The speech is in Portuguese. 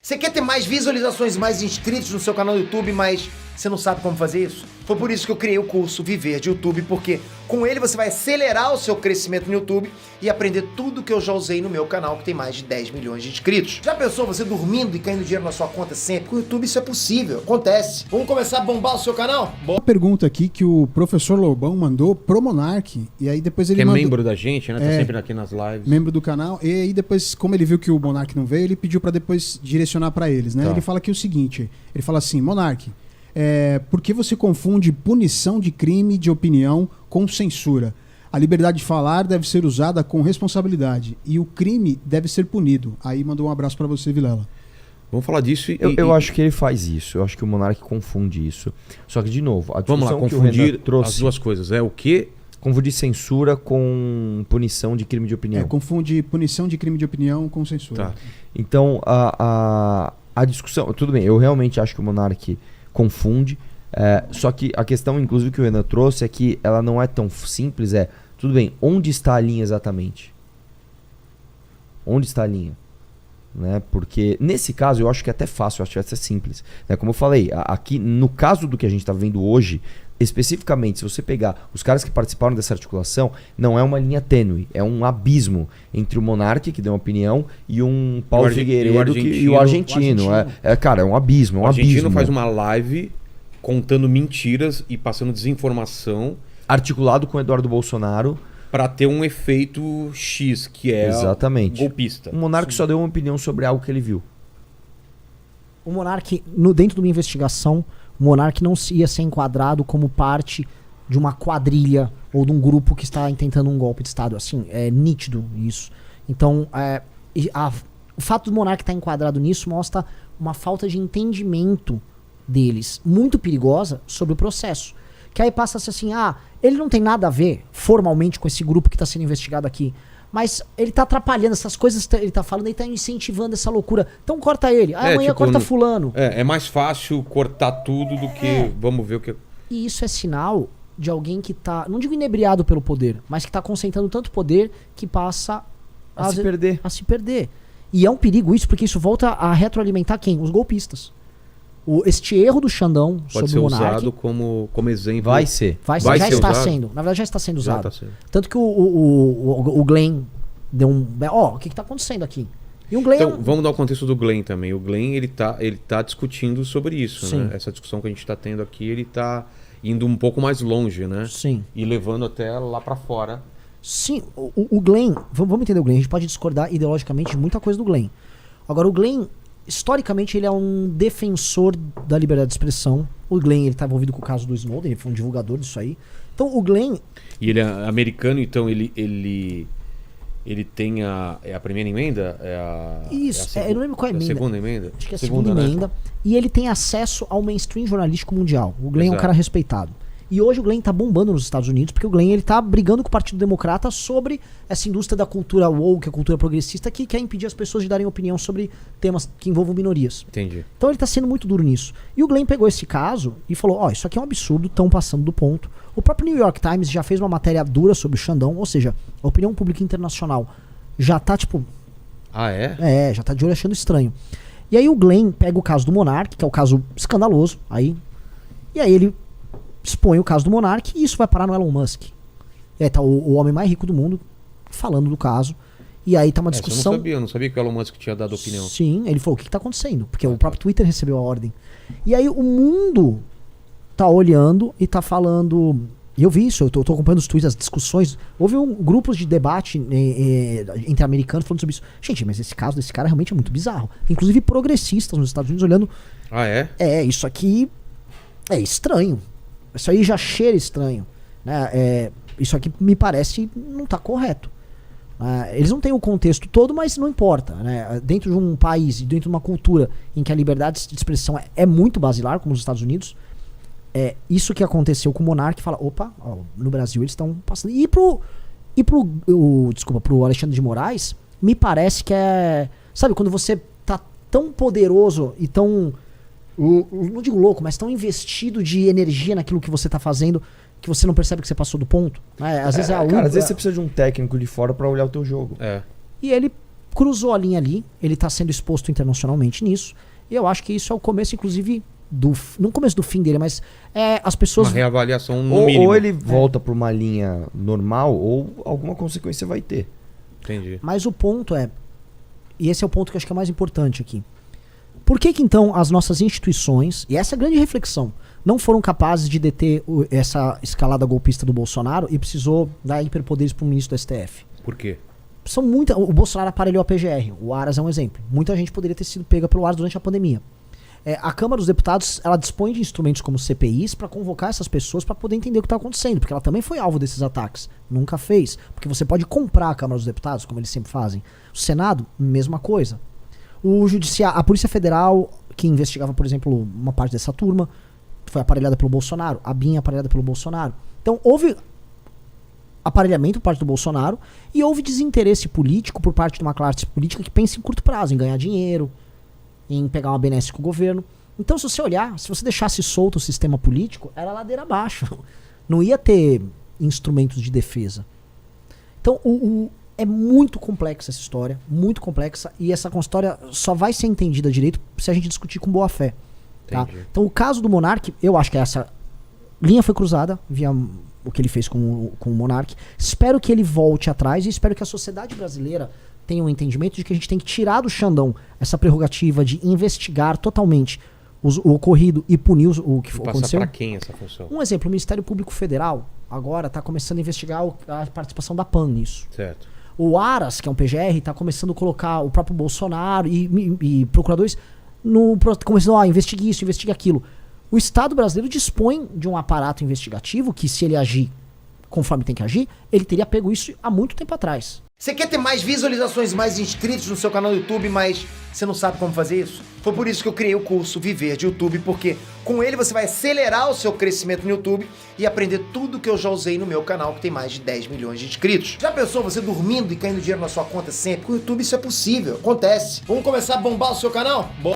Você quer ter mais visualizações, mais inscritos no seu canal do YouTube, mas você não sabe como fazer isso? Foi por isso que eu criei o curso Viver de YouTube, porque com ele você vai acelerar o seu crescimento no YouTube e aprender tudo que eu já usei no meu canal, que tem mais de 10 milhões de inscritos. Já pensou você dormindo e caindo dinheiro na sua conta sempre? Com o YouTube isso é possível, acontece. Vamos começar a bombar o seu canal? Boa pergunta aqui que o professor Lobão mandou pro Monark, e aí depois ele mandou... é membro da gente, né? Tá sempre aqui nas lives. Membro do canal, e aí depois, como ele viu que o Monark não veio, ele pediu pra depois direcionar pra eles, né? Tá. Ele fala aqui o seguinte, ele fala assim, Monark, por que você confunde punição de crime de opinião com censura? A liberdade de falar deve ser usada com responsabilidade e o crime deve ser punido. Aí mandou um abraço pra você, Vilela. Vamos falar disso. Eu acho que ele faz isso. Eu acho que o Monark confunde isso. Só que, de novo, a Vamos lá, discussão que o confundir Renan trouxe... as duas coisas. É o quê? Confundir censura com punição de crime de opinião. Confunde punição de crime de opinião com censura. Tá. Então, a discussão... Tudo bem, eu realmente acho que o Monark confunde. Só que a questão, inclusive, que o Renan trouxe é que ela não é tão simples. Tudo bem, onde está a linha exatamente? Onde está a linha? Né? Porque nesse caso eu acho que é até fácil, eu acho que é até simples. Né? Como eu falei, aqui no caso do que a gente está vendo hoje, especificamente, se você pegar os caras que participaram dessa articulação, não é uma linha tênue, é um abismo entre o Monark, que deu uma opinião, e um Paulo Figueiredo e o argentino. Cara, é um abismo. O argentino faz uma live contando mentiras e passando desinformação. Articulado com o Eduardo Bolsonaro. Para ter um efeito X, que é exatamente golpista. O Monark só deu uma opinião sobre algo que ele viu. O Monark, dentro de uma investigação, o Monark não ia ser enquadrado como parte de uma quadrilha ou de um grupo que está intentando um golpe de Estado. Assim, é nítido isso. Então, o fato do Monark estar enquadrado nisso mostra uma falta de entendimento deles, muito perigosa, sobre o processo. Que aí passa-se assim, ele não tem nada a ver formalmente com esse grupo que está sendo investigado aqui, mas ele está atrapalhando essas coisas, ele está falando, ele está incentivando essa loucura. Então corta ele, amanhã corta fulano. É mais fácil cortar tudo do que vamos ver o que... E isso é sinal de alguém que está, não digo inebriado pelo poder, mas que está concentrando tanto poder que passa a se perder. E é um perigo isso, porque isso volta a retroalimentar quem? Os golpistas. Este erro do Xandão sobre o Monark pode ser usado como exemplo. Vai ser. Já está sendo. Na verdade já está sendo usado. Tanto que o Glenn deu um... o que está acontecendo aqui? E o Glenn então, vamos dar o contexto do Glenn também. O Glenn, ele tá discutindo sobre isso, né? Essa discussão que a gente está tendo aqui, ele tá indo um pouco mais longe, né? Sim. E levando até lá para fora. Sim. O Glenn... Vamos entender o Glenn. A gente pode discordar ideologicamente de muita coisa do Glenn. Agora, o Glenn... Historicamente, ele é um defensor da liberdade de expressão. O Glenn, ele tá envolvido com o caso do Snowden, ele foi um divulgador disso aí. Então, o Glenn... E ele é americano, então ele tem a primeira emenda? Isso, eu não lembro qual é a emenda. A segunda emenda? Acho que é a segunda emenda. Né? E ele tem acesso ao mainstream jornalístico mundial. O Glenn é um cara respeitado. E hoje o Glenn tá bombando nos Estados Unidos, porque o Glenn ele tá brigando com o Partido Democrata sobre essa indústria da cultura woke, a cultura progressista, que quer impedir as pessoas de darem opinião sobre temas que envolvam minorias. Entendi. Então ele tá sendo muito duro nisso. E o Glenn pegou esse caso e falou, isso aqui é um absurdo, estão passando do ponto. O próprio New York Times já fez uma matéria dura sobre o Xandão, ou seja, a opinião pública internacional já tá tipo... já tá de olho achando estranho. E aí o Glenn pega o caso do Monark, que é o caso escandaloso, e aí ele expõe o caso do Monark e isso vai parar no Elon Musk. E aí tá o homem mais rico do mundo falando do caso. E aí tá uma discussão... Eu não sabia que o Elon Musk tinha dado opinião. Sim, ele falou, o que tá acontecendo? Porque o próprio Twitter recebeu a ordem. E aí o mundo tá olhando e tá falando... E eu vi isso, eu tô acompanhando os tweets, as discussões. Houve grupos de debate entre americanos falando sobre isso. Gente, mas esse caso desse cara realmente é muito bizarro. Inclusive progressistas nos Estados Unidos olhando... Isso aqui é estranho. Isso aí já cheira estranho, né? Isso aqui me parece não tá correto. Eles não têm o contexto todo, mas não importa, né? Dentro de um país e dentro de uma cultura em que a liberdade de expressão é muito basilar, como os Estados Unidos, isso que aconteceu com o Monark, fala, no Brasil eles estão passando. E pro Alexandre de Moraes, me parece que sabe, quando você tá tão poderoso e tão... não digo louco, mas tão investido de energia naquilo que você tá fazendo que você não percebe que você passou do ponto. Às vezes às vezes você precisa de um técnico de fora pra olhar o teu jogo. E ele cruzou a linha ali, ele tá sendo exposto internacionalmente nisso, e eu acho que isso é o começo, inclusive, não começo do fim dele, mas as pessoas... Uma reavaliação no mínimo. Ou ele volta pra uma linha normal, ou alguma consequência vai ter. Entendi. Mas o ponto e esse é o ponto que eu acho que é mais importante aqui, por que então as nossas instituições, e essa é a grande reflexão, não foram capazes de deter essa escalada golpista do Bolsonaro e precisou dar hiperpoderes para o ministro do STF? Por quê? O Bolsonaro aparelhou a PGR, o Aras é um exemplo. Muita gente poderia ter sido pega pelo Aras durante a pandemia. A Câmara dos Deputados, ela dispõe de instrumentos como CPIs para convocar essas pessoas para poder entender o que está acontecendo, porque ela também foi alvo desses ataques. Nunca fez, porque você pode comprar a Câmara dos Deputados, como eles sempre fazem. O Senado, mesma coisa. A Polícia Federal, que investigava, por exemplo, uma parte dessa turma, foi aparelhada pelo Bolsonaro. A BIM aparelhada pelo Bolsonaro. Então, houve aparelhamento por parte do Bolsonaro e houve desinteresse político por parte de uma classe política que pensa em curto prazo, em ganhar dinheiro, em pegar uma benesse com o governo. Então, se você olhar, se você deixasse solto o sistema político, era ladeira abaixo. Não ia ter instrumentos de defesa. Então, é muito complexa essa história, muito complexa, e essa história só vai ser entendida direito se a gente discutir com boa fé. Tá? Então, o caso do Monark, eu acho que essa linha foi cruzada via o que ele fez com o Monark. Espero que ele volte atrás e espero que a sociedade brasileira tenha um entendimento de que a gente tem que tirar do Xandão essa prerrogativa de investigar totalmente o ocorrido e punir o que aconteceu. Passar para quem essa função? Um exemplo, o Ministério Público Federal agora está começando a investigar a participação da PAN nisso. Certo. O Aras, que é um PGR, está começando a colocar o próprio Bolsonaro e procuradores começando a investigar isso, investigar aquilo. O Estado brasileiro dispõe de um aparato investigativo que, se ele agir conforme tem que agir, ele teria pego isso há muito tempo atrás. Você quer ter mais visualizações, mais inscritos no seu canal do YouTube, mas você não sabe como fazer isso? Foi por isso que eu criei o curso Viver de YouTube, porque com ele você vai acelerar o seu crescimento no YouTube e aprender tudo que eu já usei no meu canal, que tem mais de 10 milhões de inscritos. Já pensou você dormindo e caindo dinheiro na sua conta sempre? Com o YouTube isso é possível, acontece. Vamos começar a bombar o seu canal?